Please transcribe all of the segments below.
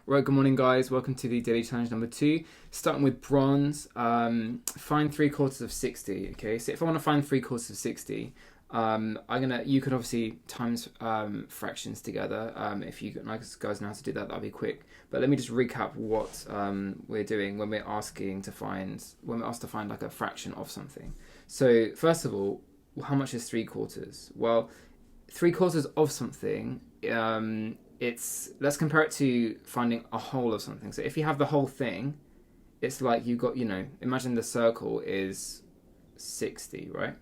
Right, good morning guys, welcome to the daily challenge number 2, starting with bronze. Find 3/4 of 60. Okay, so if I want to find 3/4 of 60, you could obviously times fractions together. If you guys know how to do that, that'll be quick. But let me just recap what we're doing when we're asked to find like a fraction of something. So first of all, how much is 3/4? Well, 3/4 of something, let's compare it to finding a whole of something. So if you have the whole thing, it's like you've got, imagine the circle is 60, right?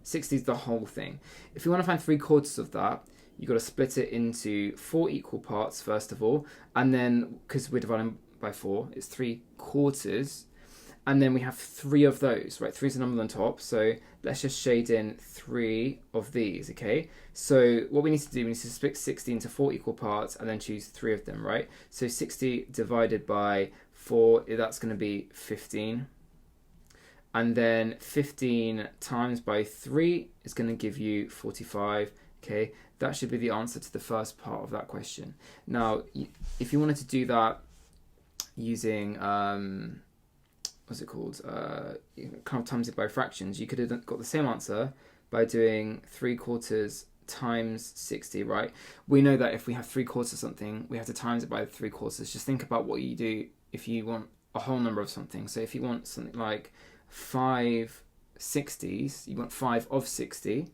60 is the whole thing. If you want to find 3/4 of that, you've got to split it into 4 equal parts first of all, and then because we're dividing by 4, it's 3/4. And then we have 3 of those, right? 3 is the number on top, so let's just shade in 3 of these, okay? So what we need to do, we need to split 60 into 4 equal parts and then choose 3 of them, right? So 60 divided by 4, that's going to be 15. And then 15 times by 3 is going to give you 45, okay? That should be the answer to the first part of that question. Now, if you wanted to do that using... what's it called? Kind of times it by fractions. You could have got the same answer by doing 3/4 times 60, right? We know that if we have 3/4 of something, we have to times it by 3/4. Just think about what you do if you want a whole number of something. So if you want something like 5 60s, you want 5 of 60,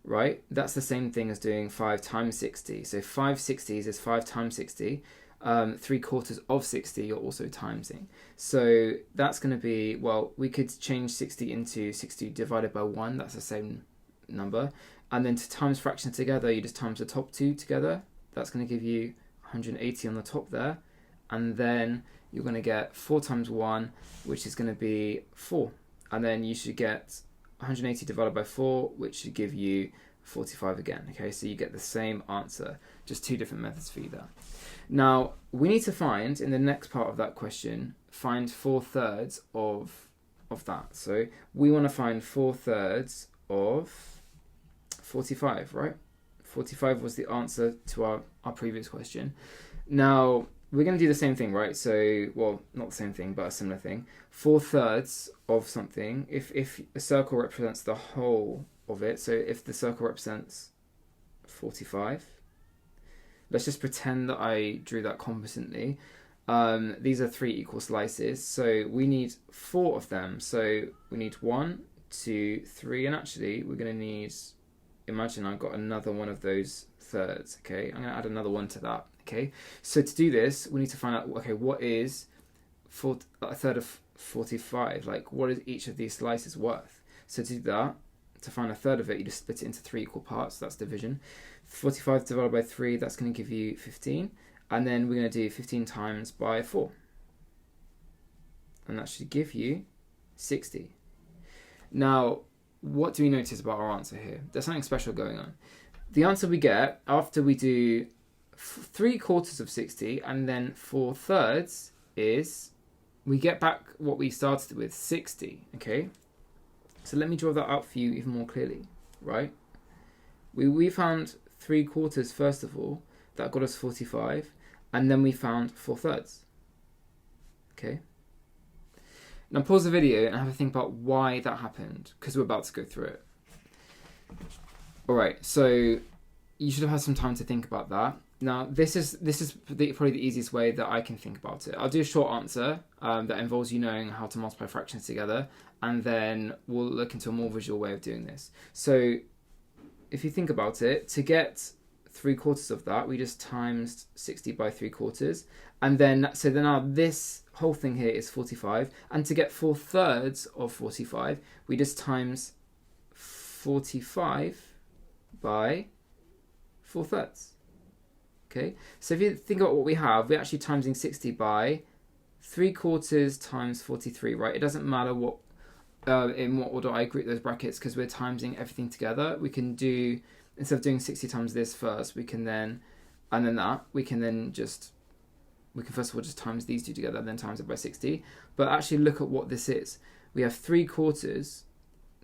right? That's the same thing as doing 5 times 60. So 5 60s is 5 times 60. 3/4 of 60 you're also timesing. So that's going to be, well, we could change 60 into 60 divided by 1. That's the same number. And then to times fractions together, you just times the top 2 together. That's going to give you 180 on the top there. And then you're going to get 4 times 1, which is going to be 4. And then you should get 180 divided by 4, which should give you 45 again. Okay, so you get the same answer, just 2 different methods for you there. Now, we need to find, in the next part of that question, find 4/3 of that. So we want to find 4/3 of 45, right? 45 was the answer to our previous question. Now, we're going to do the same thing, right? So, well, not the same thing, but a similar thing. 4/3 of something, if a circle represents the whole of it, so if the circle represents 45, let's just pretend that I drew that competently. These are 3 equal slices, so we need 4 of them. So we need 1, 2, 3, and actually we're going to need, imagine I've got another one of those thirds, okay? I'm going to add another one to that, okay? So to do this, we need to find out, okay, what is a third of 45? Like, what is each of these slices worth? So to do that, to find a third of it, you just split it into 3 equal parts. That's division. 45 divided by 3, that's going to give you 15. And then we're going to do 15 times by 4. And that should give you 60. Now, what do we notice about our answer here? There's something special going on. The answer we get after we do 3/4 of 60 and then 4/3 is we get back what we started with, 60. Okay? So let me draw that out for you even more clearly, right? We found 3/4 first of all, that got us 45, and then we found 4/3. Okay? Now pause the video and have a think about why that happened, because we're about to go through it. Alright, so you should have had some time to think about that. Now this is probably the easiest way that I can think about it. I'll do a short answer that involves you knowing how to multiply fractions together, and then we'll look into a more visual way of doing this. So if you think about it, to get 3/4 of that, we just times 60 by 3/4, and then now this whole thing here is 45, and to get 4/3 of 45, we just times 45 by 4/3. Okay, so if you think about what we have, we're actually timesing 60 by 3/4 times 43, right? It doesn't matter what in what order I group those brackets, because we're timesing everything together. We can do, instead of doing 60 times this first, we can then, and then that, we can first of all just times these two together and then times it by 60. But actually look at what this is. We have 3/4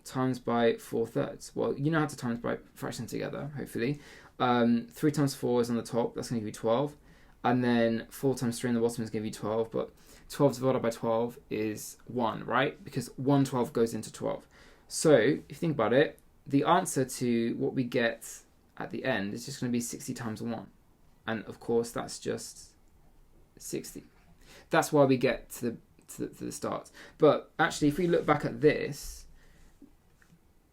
times by 4/3. Well, you know how to times by fraction together, hopefully. 3 times 4 is on the top, that's going to give you 12. and then 4 times 3 on the bottom is going to give you 12, but 12 divided by 12 is 1, right? Because 1 12 goes into 12. So, if you think about it, the answer to what we get at the end is just going to be 60 times 1. And of course, that's just 60. That's why we get to the start. But actually, if we look back at this,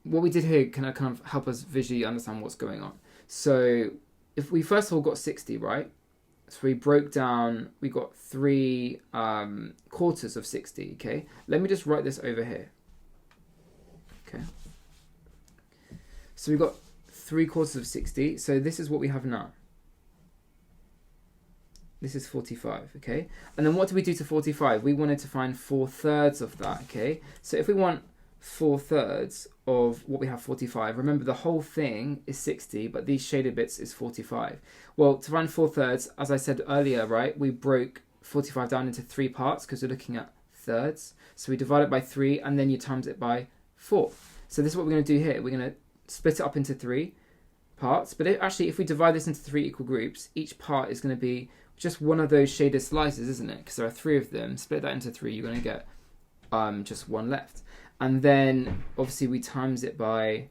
what we did here can kind of help us visually understand what's going on. So if we first of all got 60, right? So we broke down, we got 3 quarters of 60, okay? Let me just write this over here. Okay. So we got 3 quarters of 60. So this is what we have now. This is 45, okay? And then what do we do to 45? We wanted to find 4/3 of that, okay? So if we want 4/3 of what we have 45, remember the whole thing is 60, but these shaded bits is 45. Well, to find 4/3, as I said earlier, right, we broke 45 down into 3 parts because we're looking at thirds. So we divide it by 3 and then you times it by 4. So this is what we're going to do here. We're going to split it up into 3 parts. But if we divide this into 3 equal groups, each part is going to be just one of those shaded slices, isn't it? Because there are 3 of them. Split that into 3, you're going to get just 1 left. And then obviously we times it by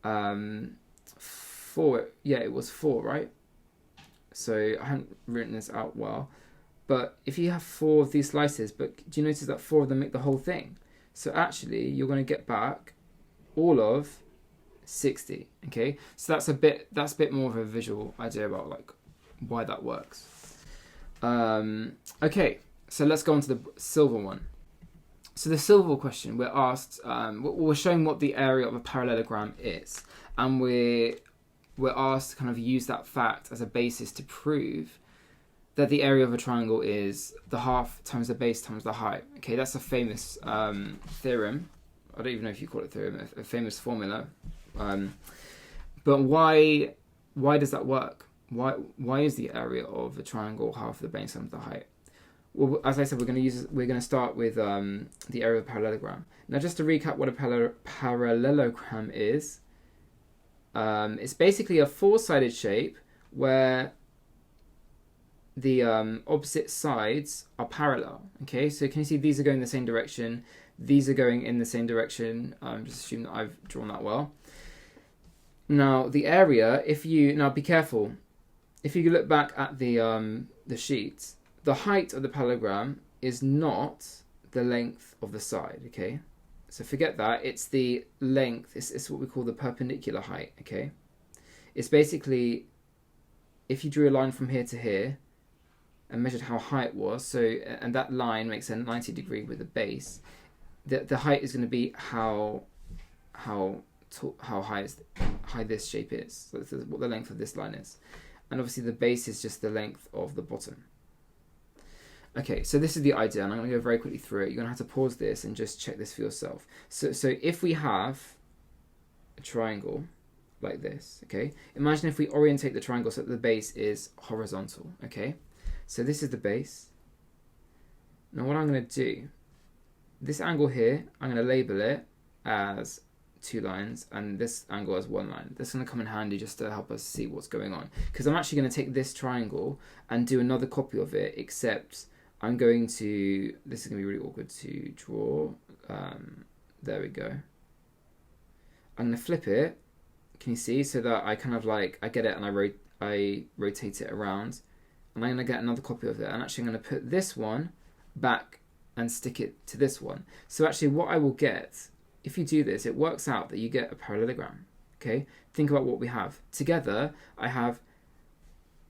4. Yeah, it was 4, right? So I haven't written this out well. But if you have 4 of these slices, but do you notice that 4 of them make the whole thing? So actually, you're going to get back all of 60. Okay, so that's a bit more of a visual idea about like why that works. Okay, so let's go on to the silver one. So the silver question, we're asked, we're showing what the area of a parallelogram is, and we're asked to kind of use that fact as a basis to prove that the area of a triangle is the half times the base times the height. Okay, that's a famous theorem. I don't even know if you call it theorem, a famous formula. But why does that work? Why is the area of a triangle half the base times the height? Well, as I said, we're going to start with the area of a parallelogram. Now, just to recap what a parallelogram is, it's basically a 4-sided shape where the opposite sides are parallel. Okay, so can you see these are going in the same direction? These are going in the same direction. Just assume that I've drawn that well. Now, the area, now be careful. If you look back at the sheet, the height of the parallelogram is not the length of the side, okay? So forget that. It's the length. It's what we call the perpendicular height, okay? It's basically, if you drew a line from here to here and measured how high it was, and that line makes a 90 degree with the base, the height is going to be how high this shape is. So this is what the length of this line is. And obviously the base is just the length of the bottom. Okay, so this is the idea, and I'm going to go very quickly through it. You're going to have to pause this and just check this for yourself. So if we have a triangle like this, okay, imagine if we orientate the triangle so that the base is horizontal, okay? So this is the base. Now what I'm going to do, this angle here, I'm going to label it as 2 lines, and this angle as 1 line. That's going to come in handy just to help us see what's going on. Because I'm actually going to take this triangle and do another copy of it, except I'm going to, this is going to be really awkward to draw. There we go. I'm going to flip it. Can you see? So that I kind of like, I get it and I rotate it around. And I'm going to get another copy of it. And actually I'm going to put this one back and stick it to this one. So actually what I will get, if you do this, it works out that you get a parallelogram. Okay? Think about what we have. Together, I have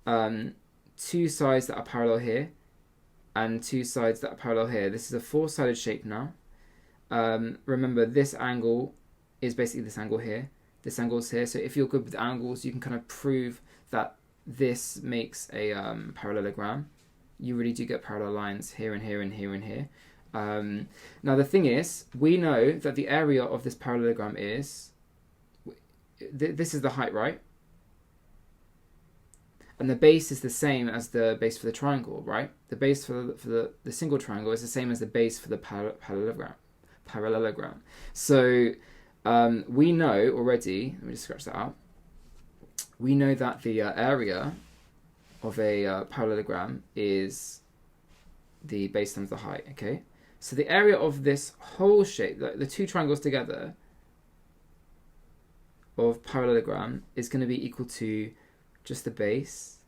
2 sides that are parallel here and 2 sides that are parallel here. This is a 4-sided shape now. Remember, this angle is basically this angle here. This angle is here. So if you're good with angles, you can kind of prove that this makes a parallelogram. You really do get parallel lines here and here and here and here. Now the thing is, we know that the area of this parallelogram is, this is the height, right? And the base is the same as the base for the triangle, right? The base for the single triangle is the same as the base for the parallelogram. So we know already, let me just scratch that out. We know that the area of a parallelogram is the base times the height, okay? So the area of this whole shape, the two triangles together of parallelogram, is going to be equal to just the base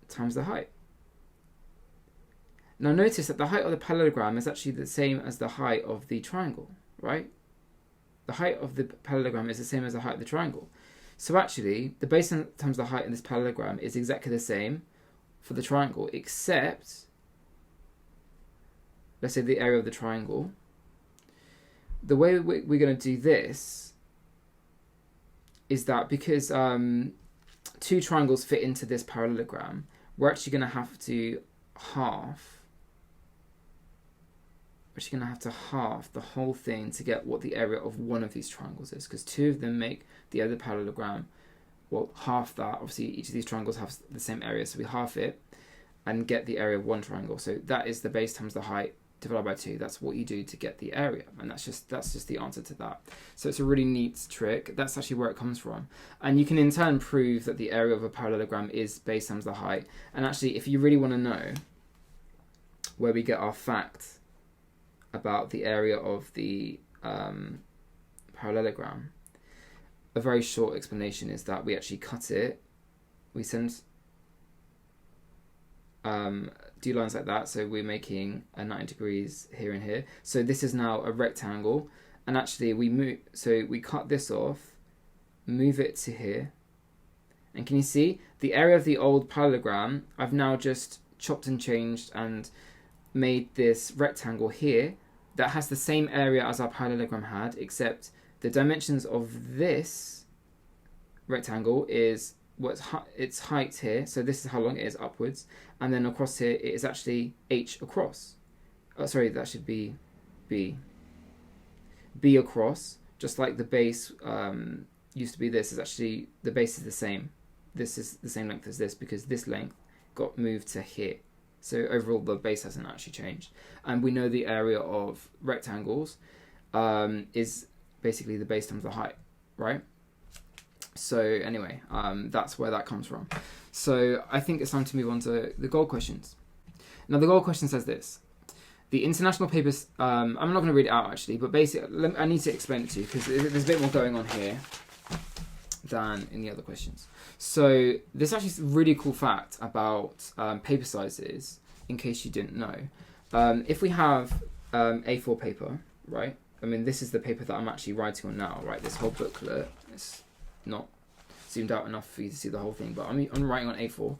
times the height. Now notice that the height of the parallelogram is actually the same as the height of the triangle, right? The height of the parallelogram is the same as the height of the triangle. So actually, the base times the height in this parallelogram is exactly the same for the triangle, except, let's say, the area of the triangle. The way we're going to do this is that because two triangles fit into this parallelogram, we're actually going to have to halve the whole thing to get what the area of one of these triangles is, because two of them make the other parallelogram. Well, half that. Obviously, each of these triangles have the same area, so we half it and get the area of one triangle. So that is the base times the height divided by 2. That's what you do to get the area, and that's just the answer to that. So it's a really neat trick. That's actually where it comes from, and you can in turn prove that the area of a parallelogram is base times the height. And actually, if you really want to know where we get our fact about the area of the parallelogram, a very short explanation is that we actually cut it. We send do lines like that, so we're making a 90 degrees here and here. So this is now a rectangle, and actually we cut this off, move it to here, and can you see the area of the old parallelogram? I've now just chopped and changed and made this rectangle here that has the same area as our parallelogram had, except the dimensions of this rectangle is its height here. So this is how long it is upwards, and then across here it is actually h across. Oh, sorry, that should be b across. Just like the base used to be this, is actually the base is the same. This is the same length as this because this length got moved to here. So overall, the base hasn't actually changed. And we know the area of rectangles is basically the base times the height, right? So anyway, that's where that comes from. So I think it's time to move on to the goal questions. Now the goal question says this. The international papers, I'm not going to read it out actually, but basically, I need to explain it to you because there's a bit more going on here than in the other questions. So this actually is a really cool fact about paper sizes, in case you didn't know. If we have A4 paper, right? I mean, this is the paper that I'm actually writing on now, right? This whole booklet. It's not zoomed out enough for you to see the whole thing, but I'm writing on A4.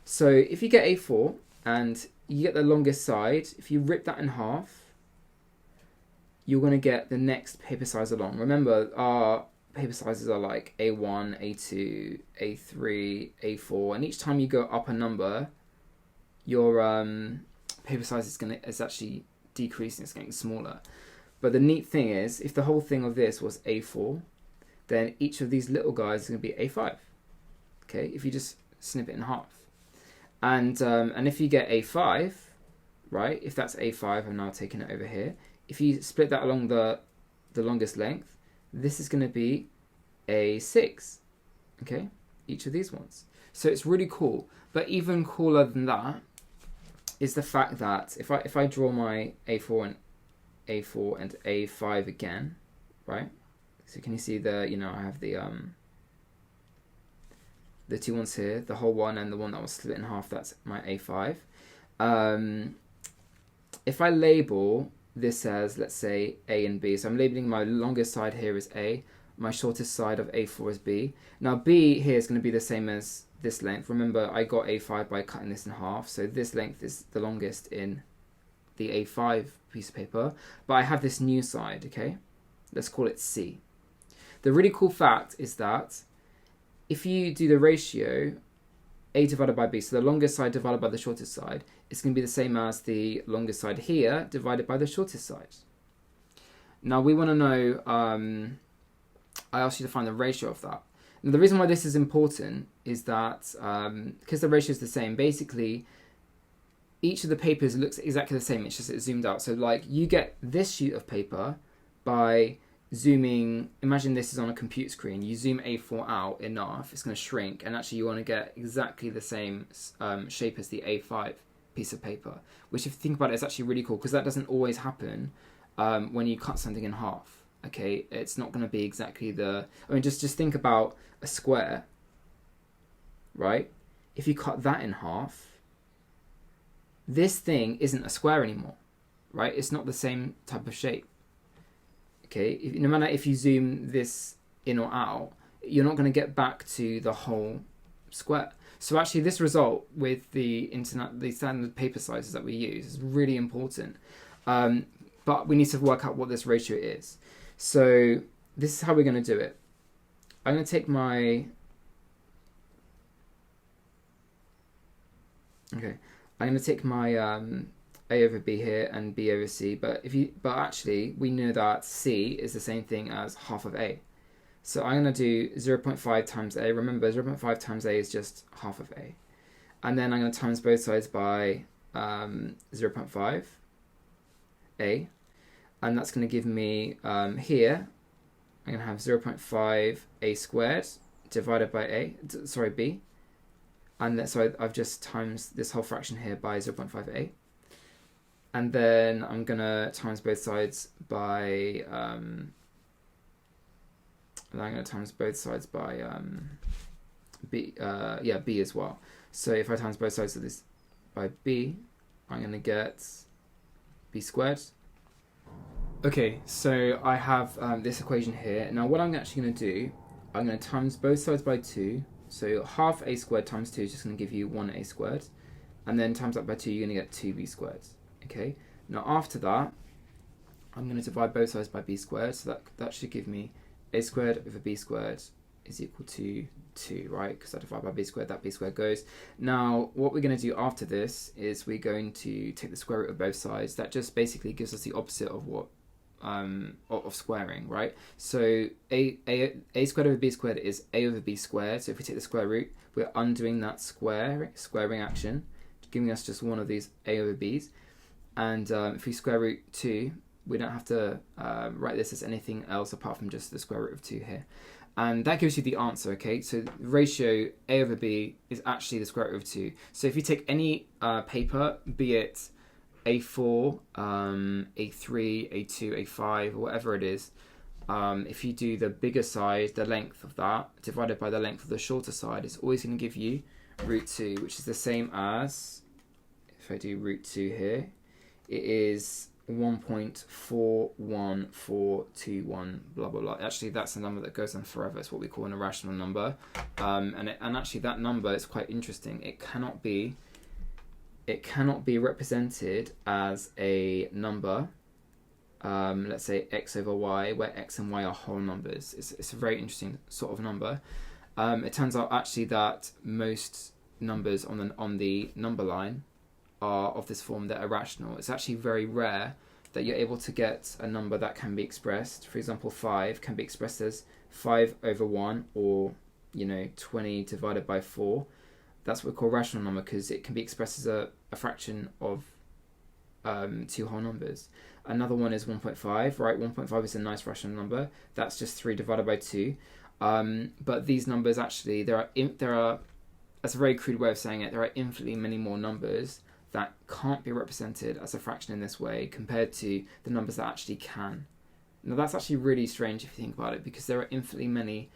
So if you get A4 and you get the longest side, if you rip that in half, you're going to get the next paper size along. Remember, our paper sizes are like A1, A2, A3, A4, and each time you go up a number, your paper size is actually decreasing, it's getting smaller. But the neat thing is, if the whole thing of this was A4, then each of these little guys is going to be A5. Okay, if you just snip it in half. And if you get A5, right, if that's A5, I'm now taking it over here. If you split that along the longest length, this is going to be A6, okay, each of these ones. So it's really cool. But even cooler than that is the fact that if I draw my A4 and A5 again, right? So can you see I have the two ones here, the whole one and the one that was split in half, that's my A5. If I label this as, let's say, A and B, so I'm labeling my longest side here as A, my shortest side of A4 is B. Now B here is going to be the same as this length. Remember, I got A5 by cutting this in half, so this length is the longest in the A5 piece of paper, but I have this new side, okay? Let's call it C. The really cool fact is that if you do the ratio A divided by B, so the longest side divided by the shortest side, it's going to be the same as the longest side here divided by the shortest side. Now we want to know, I asked you to find the ratio of that. Now the reason why this is important is that because the ratio is the same, basically each of the papers looks exactly the same, it's just it's zoomed out. So like you get this sheet of paper by zooming, imagine this is on a computer screen, you zoom A4 out enough, it's going to shrink, and actually you want to get exactly the same shape as the A5 piece of paper, which if you think about it, is actually really cool, because that doesn't always happen when you cut something in half. Okay, it's not going to be exactly just think about a square, right? If you cut that in half, this thing isn't a square anymore, right? It's not the same type of shape. Okay, no matter if you zoom this in or out, you're not going to get back to the whole square. So actually this result with the standard paper sizes that we use is really important. But we need to work out what this ratio is. So this is how we're going to do it. I'm going to take my... Okay, I'm going to take my A over B here and B over C, but actually we know that C is the same thing as half of A. So I'm going to do 0.5 times A. Remember, 0.5 times A is just half of A. And then I'm going to times both sides by 0.5 A. And that's going to give me, here, I'm going to have 0.5 A squared divided by B. And so I've just times this whole fraction here by 0.5A. And then I'm going to times both sides by, B as well. So if I times both sides of this by B, I'm going to get B squared. Okay, so I have this equation here. Now what I'm actually going to do, I'm going to times both sides by 2. So half A squared times 2 is just going to give you 1A squared. And then times that by 2, you're going to get 2B squared. Okay, now after that, I'm going to divide both sides by B squared. So that should give me A squared over B squared is equal to 2, right? Because I divide by B squared, that B squared goes. Now, what we're going to do after this is we're going to take the square root of both sides. That just basically gives us the opposite of what of squaring, right? So a squared over b squared is a over b squared. So if we take the square root, we're undoing that squaring action, giving us just one of these a over b's. And if we square root 2, we don't have to write this as anything else apart from just the square root of 2 here. And that gives you the answer, okay? So the ratio a over b is actually the square root of 2. So if you take any paper, be it A4, A3, A2, A5, whatever it is, if you do the bigger side, the length of that, divided by the length of the shorter side, it's always going to give you root 2, which is the same as, if I do root 2 here, it is 1.41421, blah, blah, blah. Actually, that's a number that goes on forever. It's what we call an irrational number. And actually, that number is quite interesting. It cannot be represented as a number, let's say x over y, where x and y are whole numbers. It's a very interesting sort of number. It turns out actually that most numbers on the number line are of this form, that are irrational. It's actually very rare that you're able to get a number that can be expressed. For example, 5 can be expressed as 5 over 1, or 20 divided by 4. That's what we call a rational number, because it can be expressed as a fraction of 2 whole numbers. Another one is 1.5, right? 1.5 is a nice rational number. That's just 3 divided by 2. But these numbers actually, there are that's a very crude way of saying it, there are infinitely many more numbers that can't be represented as a fraction in this way compared to the numbers that actually can. Now that's actually really strange if you think about it, because there are infinitely many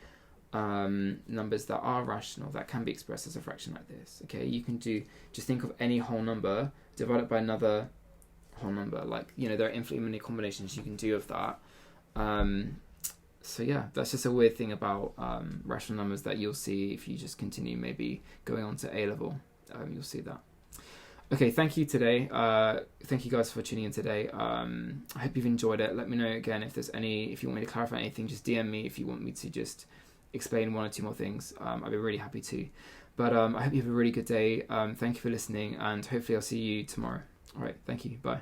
numbers that are rational that can be expressed as a fraction like this. Okay, you can just think of any whole number, divide it by another whole number. Like, there are infinitely many combinations you can do of that. So yeah, that's just a weird thing about rational numbers that you'll see if you just continue maybe going on to A level. You'll see that. Okay, thank you today. Thank you guys for tuning in today. I hope you've enjoyed it. Let me know again if you want me to clarify anything. Just DM me if you want me to just explain 1 or 2 more things. I'd be really happy to. But I hope you have a really good day. Thank you for listening, and hopefully I'll see you tomorrow. All right, thank you. Bye.